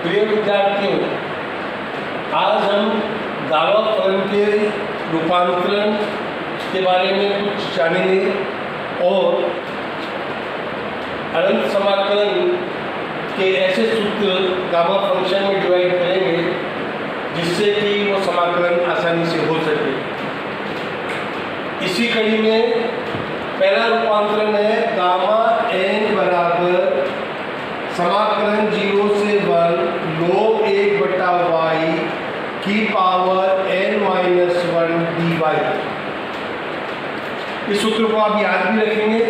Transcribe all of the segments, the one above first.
प्रिय विद्यार्थियों, आज हम गामा फलन के रूपांतरण के बारे में कुछ जानेंगे और अनंत समाकलन के ऐसे सूत्र गामा फंक्शन में डिवाइड करेंगे जिससे कि वो समाकलन आसानी से हो सके। इसी कड़ी में पहला रूपांतरण है गामा n बराबर समाकलन 0 से 1 log 1/y की पावर n-1 dy। इस सूत्र को आप याद भी रखेंगे।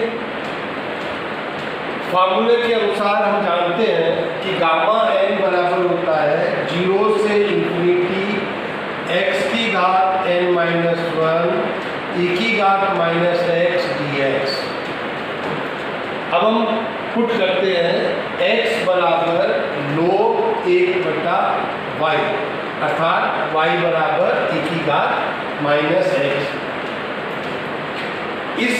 फार्मूले के अनुसार हम जानते हैं कि गामा n बराबर होता है 0 से इंफिनिटी x की घात n-1 e की घात -x dx। अब हम पुट करते हैं x बराबर log 1/y अर्थात y बराबर e की घात -x। इस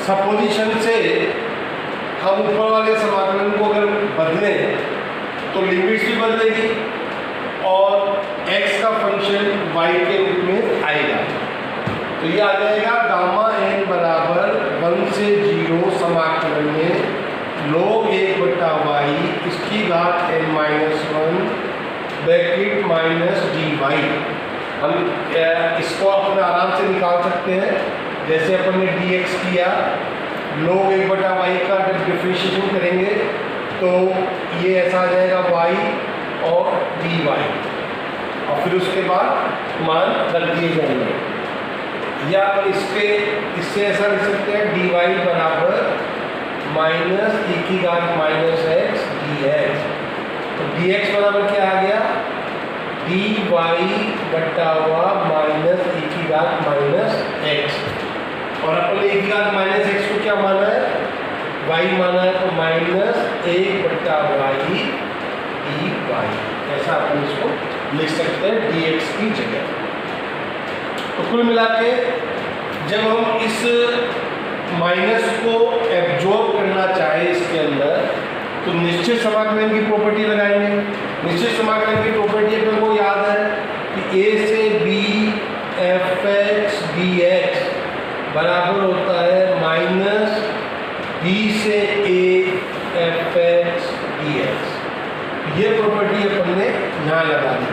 सपोजिशन से हम ऊपर वाले समाकलन को अगर बदलें तो लिमिट्स भी बदलेगी और x का फंक्शन y के रूप में आएगा। तो ये आ जाएगा गामा n बराबर 1 से 0 समाकलन में log 1/y इसकी घात n-1 ब्रैकेट -dy। हम इसको अपने आराम से निकाल सकते हैं, जैसे अपन ने dx किया, log 1/y का डिफरेंशिएशन करेंगे तो ये ऐसा आ जाएगा y और dy और फिर उसके बाद मान रख दिए जाएंगे। या अपन इससे ऐसा लिख सकते हैं dy बराबर -e की घात -x dx। तो dx बराबर क्या आ गया, dy बटा हुआ -e की घात -x। और अपन ने e की घात -x को क्या माना है, y माना है, तो -1/y dy। ऐसा अपन इसको लिख सकते हैं dx की जगह। तो कुल मिला के जब हम इस माइनस को एब्जॉर्ब करना चाहे इसके अंदर तो निश्चित समाकलन की प्रॉपर्टी लगाएंगे। निश्चित समाकलन की प्रॉपर्टी अपन को याद है कि a से b f(x) dx बराबर होता है -b से a f(x) dx। ये प्रॉपर्टी अपन ने यहाँ लगा दी।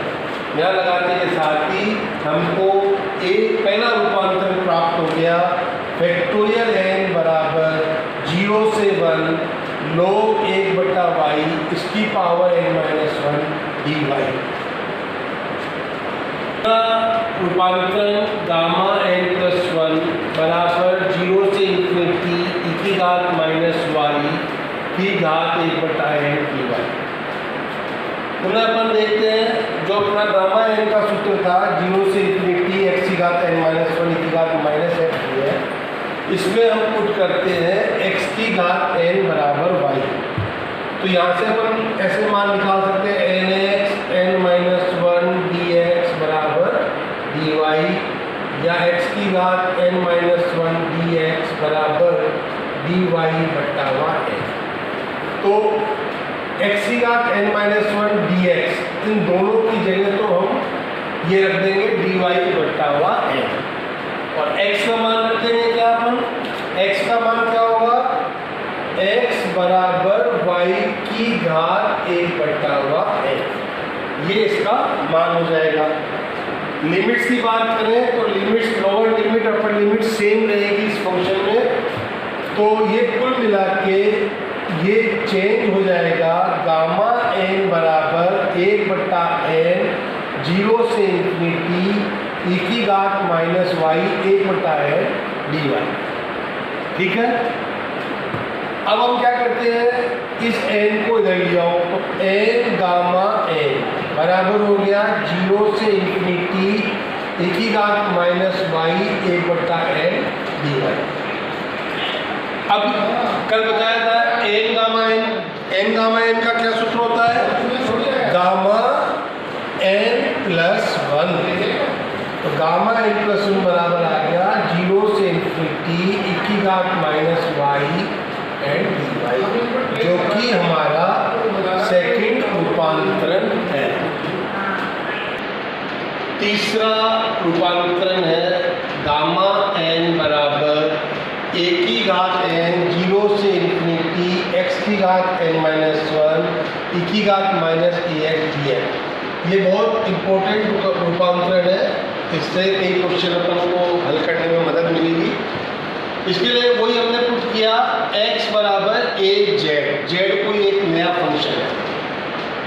यहाँ लगाने के साथ ही हमको एक पहला रूपांतरण प्राप्त हो गया, फैक्टोरियल n बराबर 0 से 1 log 1/y इसकी पावर n-1 dy। रूपांतरण गामा n+1 बराबर 0 से इंफिनिटी e की घात -y की घात 1/n dy। पुनः अपन देखते हैं जो अपना गामा n का सूत्र था 0 से इंफिनिटी x की घात n-1 e की घात -x है, इसमें हम पुट करते हैं x की घात n बराबर y। तो यहाँ से अपन ऐसे मान निकाल सकते हैं nx n-1 dx बराबर dy या x की घात n-1 dx बराबर dy बटा n। तो x की घात n-1 dx इन दोनों की जगह तो हम ये रख देंगे dy बटा n और x का मान रख देंगे क्या अपन, x का मान क्या होगा, x बराबर y की घात 1/n। ये इसका मान हो जाएगा। लिमिट्स की बात करें तो limits lower limit upper limit same रहेगी इस फंक्शन में। तो ये कुल मिला के ये चेंज हो जाएगा गामा n बराबर 1/n 0 से इंफिनिटी e की घात -y 1/n dy। ठीक है। अब हम क्या करते हैं, इस n को इधर ले आओ तो n गामा n बराबर हो गया 0 से इंफिनिटी e की घात -y 1/n dy। अब कल बताया था n गामा n का क्या सूत्र होता है, गामा n+1। तो गामा n+1 बराबर आ गया 0 से इंफिनिटी e की घात -y एंड dy, जो कि हमारा सेकंड तीसरा रूपांतरण है गामा एन बराबर ए की घात एन 0 से इन्फिनिटी एक्स की घात एन माइनस 1 ई की घात माइनस ए एक्स डी एक्स। ये बहुत इम्पोर्टेंट रूपांतरण है, इससे कई क्वेश्चन अपन को हल करने में मदद मिलेगी। इसके लिए वही हमने पुट किया x बराबर ए जेड, जेड कोई एक नया फंक्शन है,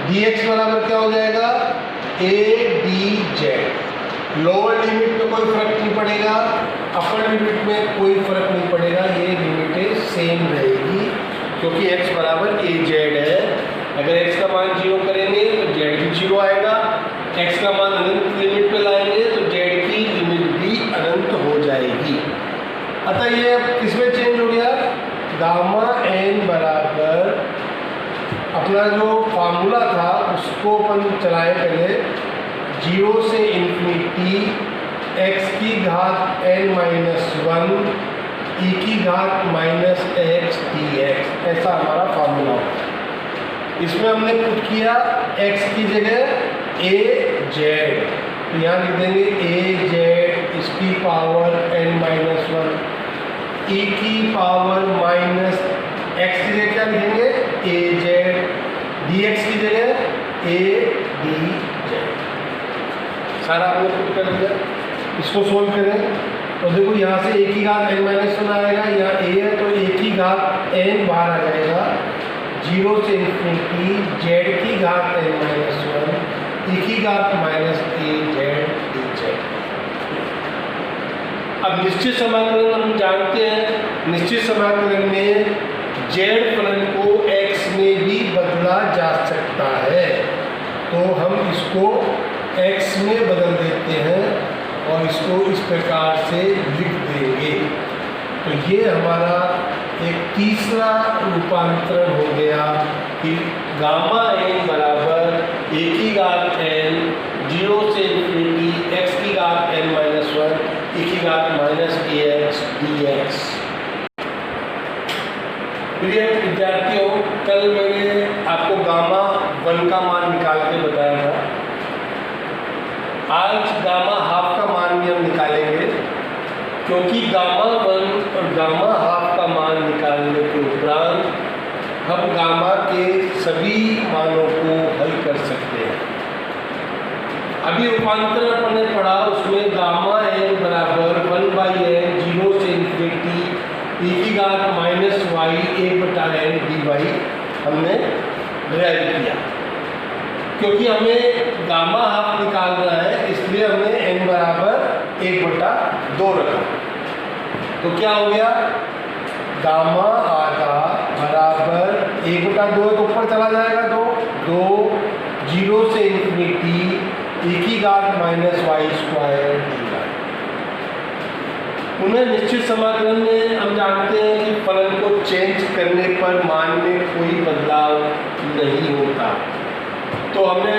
डी एक्स बराबर क्या हो जाएगा A D Z. Lower limit में कोई फर्क नहीं पड़ेगा, अपर लिमिट में कोई फर्क नहीं पड़ेगा, ये लिमिटें सेम रहेगी क्योंकि x बराबर ए जेड है। अगर x का मान 0 करेंगे तो z भी 0 आएगा, x का मान अनंत लिमिट पे लाएंगे तो z की लिमिट भी अनंत हो जाएगी। अतः ये अब किसमें चेंज हो गया, गामा एन बराबर अपना जो फार्मूला था उसको अपन चलाए पहले 0 से इन्फिनिटी x की घात n माइनस 1 ई की घात माइनस एक्स डी एक्स, ऐसा हमारा फार्मूला होता है। इसमें हमने पुट किया x की जगह ए जेड, तो यहाँ लिख देंगे ए जेड इसकी पावर n माइनस 1, ई की पावर माइनस एक्स की जगह क्या लिखेंगे ए जेड, डी एक्स की जगह ए डी जेड। सारा आपने पुट कर दिया, इसको सोल्व करें तो देखो यहाँ से ए की घात n माइनस 1 आएगा, यहाँ ए है तो ए की घात n बाहर आ जाएगा, 0 से इन्फिनिटी जेड की घात n माइनस 1 ई की घात माइनस ए जेड डी जेड। अब निश्चित समाकलन हम जानते हैं, निश्चित समाकलन में जेड फलन को x में भी बदला जा सकता है, तो हम इसको x में बदल देते हैं और इसको इस प्रकार से लिख देंगे। तो ये हमारा एक तीसरा रूपांतरण हो गया कि गामा एन बराबर ए की घात एन 0 से इन्फिनिटी एक्स की घात एन माइनस 1 ई की घात माइनस ए एक्स डी एक्स। प्रिय विद्यार्थियों, कल मैंने आपको गामा 1 का मान निकाल के बताया था, आज गामा हाफ का मान भी हम निकालेंगे क्योंकि गामा 1 और गामा हाफ का मान निकालने के उपरांत हम गामा के सभी मानों को हल कर सकते हैं। अभी रूपांतरण अपन ने पढ़ा, उसमें गामा एन बराबर 1/n 0 से इन्फिनिटी ई की घात माइनस वाई ए बटा एन डी वाई हमने डिराइव किया। क्योंकि हमें गामा हाफ निकालना है इसलिए हमने n बराबर 1/2 रखा। तो क्या हो गया, गामा आधा बराबर 1/2 तो ऊपर चला जाएगा, 2 0 से इन्फिनिटी ई की घात minus Y square D Y. उन्हें निश्चित समाकलन में हम जानते हैं कि फलन को चेंज करने पर मान में कोई बदलाव नहीं होता, तो हमने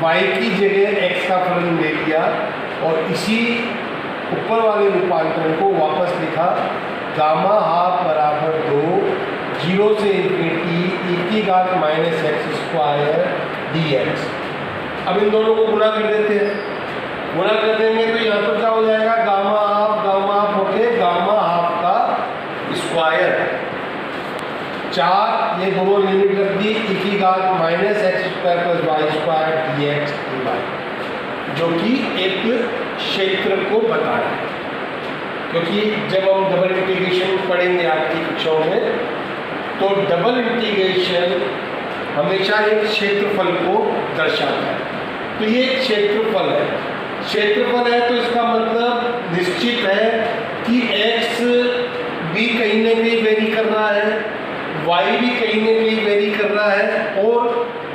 y की जगह x का फलन ले लिया और इसी ऊपर वाले रूपांतरण को वापस लिखा, गामा हाफ बराबर 2 0 से इन्फिनिटी ई की घात minus X square D x. अब इन दोनों को गुणा कर देते हैं, गुणा कर देंगे तो यहाँ पर क्या हो जाएगा, गामा हाफ होके गामा हाफ का स्क्वायर 4, ये दोनों लिमिट रख दी, ई की घात minus X square plus Y square D X D Y, जो कि एक क्षेत्र को बता रहा है। क्योंकि जब हम डबल इंटीग्रेशन पढ़ेंगे आपकी कक्षाओं में, तो डबल इंटीग्रेशन हमेशा एक क्षेत्रफल को दर्शाता है। तो ये एक क्षेत्रफल है, क्षेत्रफल है तो इसका मतलब निश्चित है कि x भी कहीं न कहीं वेरी कर रहा है, y भी कहीं न कहीं वेरी कर रहा है और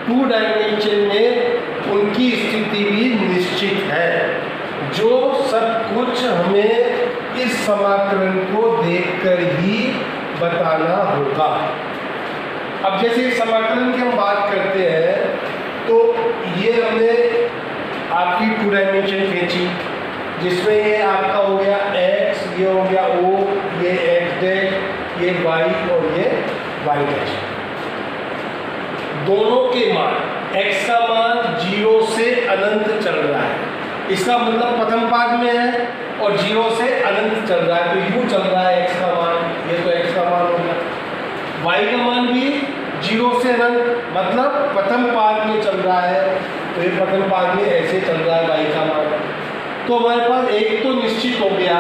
2 डायमेंशन में उनकी स्थिति भी निश्चित है। जो सब कुछ हमें इस समाकलन को देखकर ही बताना होगा। अब जैसे समाकलन की हम बात करते हैं तो ये हमने आपकी 2 डायमेंशन खींची, जिसमें ये आपका हो गया x, ये हो गया o, ये x डैश, ये y और ये y डैश। दोनों के मान, x का मान 0 से अनंत चल रहा है इसका मतलब प्रथम पाद में है और 0 से अनंत चल रहा है, तो यूँ चल रहा है x का मान, ये तो x का मान हो गया। y का मान भी 0 से अनंत, मतलब प्रथम पाद में चल रहा है, तो ये प्रथम पाद में ऐसे चल रहा है y का मान। तो हमारे पास एक तो निश्चित हो गया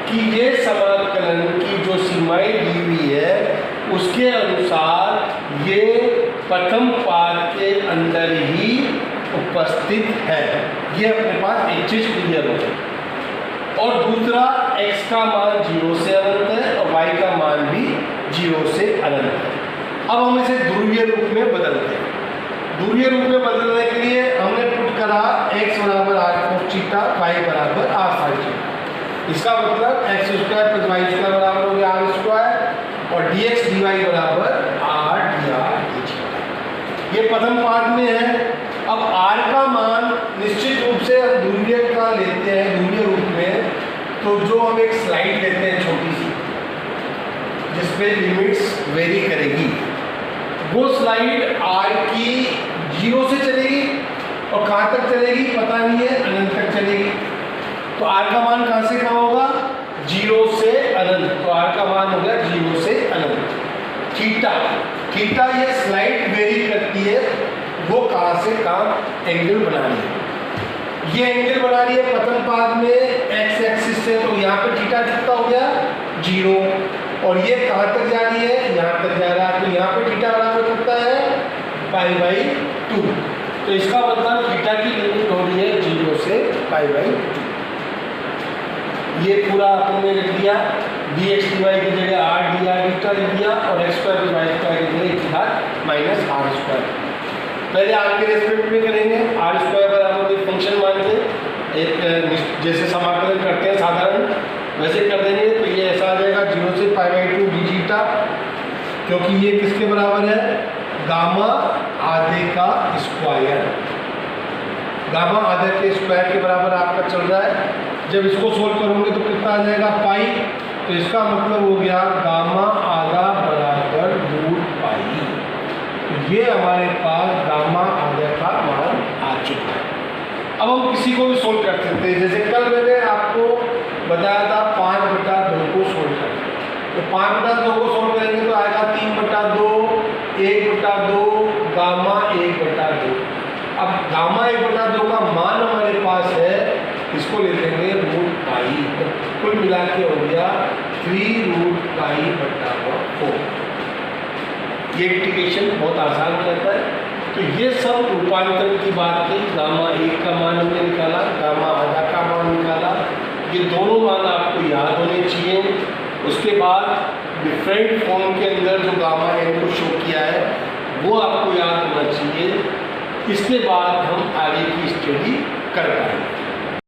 कि ये समाकलन की जो सीमाएं दी हुई है उसके अनुसार ये प्रथम पाद के अंदर ही उपस्थित है, ये अपने पास एक चीज क्लियर हो गई। और दूसरा x का मान 0 से अनंत है और y का मान भी 0 से अनंत है। अब हम इसे ध्रुवीय रूप में बदलते हैं। ध्रुवीय रूप में बदलने के लिए हमने पुट करा x बराबर r cos थीटा, y बराबर r sin थीटा। इसका मतलब x square plus Y square बराबर हो गया r स्क्वायर और dx dy बराबर r dr dθ। ये प्रथम पाद में है। अब r का मान निश्चित रूप से हम ध्रुवीय का लेते हैं ध्रुवीय रूप में, तो जो हम एक स्लाइड लेते हैं छोटी सी जिसपे लिमिट्स वेरी करेगी, वो स्लाइड r की 0 से चलेगी और कहाँ तक चलेगी पता नहीं है, अनंत तक चलेगी। तो r का मान कहाँ से कहाँ होगा, 0 से अनंत, तो r का मान हो गया 0 से अनंत। थीटा, थीटा ये स्लाइड वेरी करती है, वो कहाँ से कहाँ एंगल बना रही है। ये एंगल बना रही है प्रथम पाद में x एक्सिस से, तो यहाँ पे थीटा कितना हो गया 0, और ये कहाँ तक जा रही है, यहाँ तक जा रहा है, तो यहाँ पे थीटा बराबर कितना है π/2। तो इसका मतलब थीटा की लिमिट हो रही है 0 से π/2। ये पूरा आपने लिख दिया, dx dy की जगह r dr dθ लिख दिया और x square plus Y square की जगह की घात माइनस r स्क्वायर। पहले r के रेस्पेक्ट में करेंगे, r स्क्वायर बराबर कोई फंक्शन मान के एक जैसे समाकलन करते हैं साधारण वैसे कर देंगे, तो ये ऐसा आ जाएगा 0 से π/2 dθ, क्योंकि ये किसके बराबर है, गामा आधे का स्क्वायर, गामा आधे के स्क्वायर के बराबर आपका चल रहा है। जब इसको सोल्व करोगे तो कितना आ जाएगा पाई, तो इसका मतलब हो गया गामा आधा बराबर रूट पाई। तो ये हमारे पास गामा आधा का मान आ चुका है। अब हम किसी को भी सोल्व कर सकते हैं, जैसे कल मैंने आपको बताया था 5/2 को सोल्व करना, तो 5/2 को सोल्व करेंगे तो आएगा 3/2, 1/2, गामा 1/2। अब गामा 1/2 का मान हमारे पास है, इसको ले लेंगे रूट पाई, तो कुल मिला के हो गया 3 रूट पाई/4। ये इंटीग्रेशन बहुत आसान हो जाता है। तो ये सब रूपांतरण की बात थी। गामा 1 का मान हमने निकाला, गामा आधा का मान निकाला, ये दोनों मान आपको याद होने चाहिए। उसके बाद डिफरेंट फॉर्म के अंदर जो गामा n को शो किया है वो आपको याद होना चाहिए। इसके बाद हम आगे की स्टडी कर पाएंगे।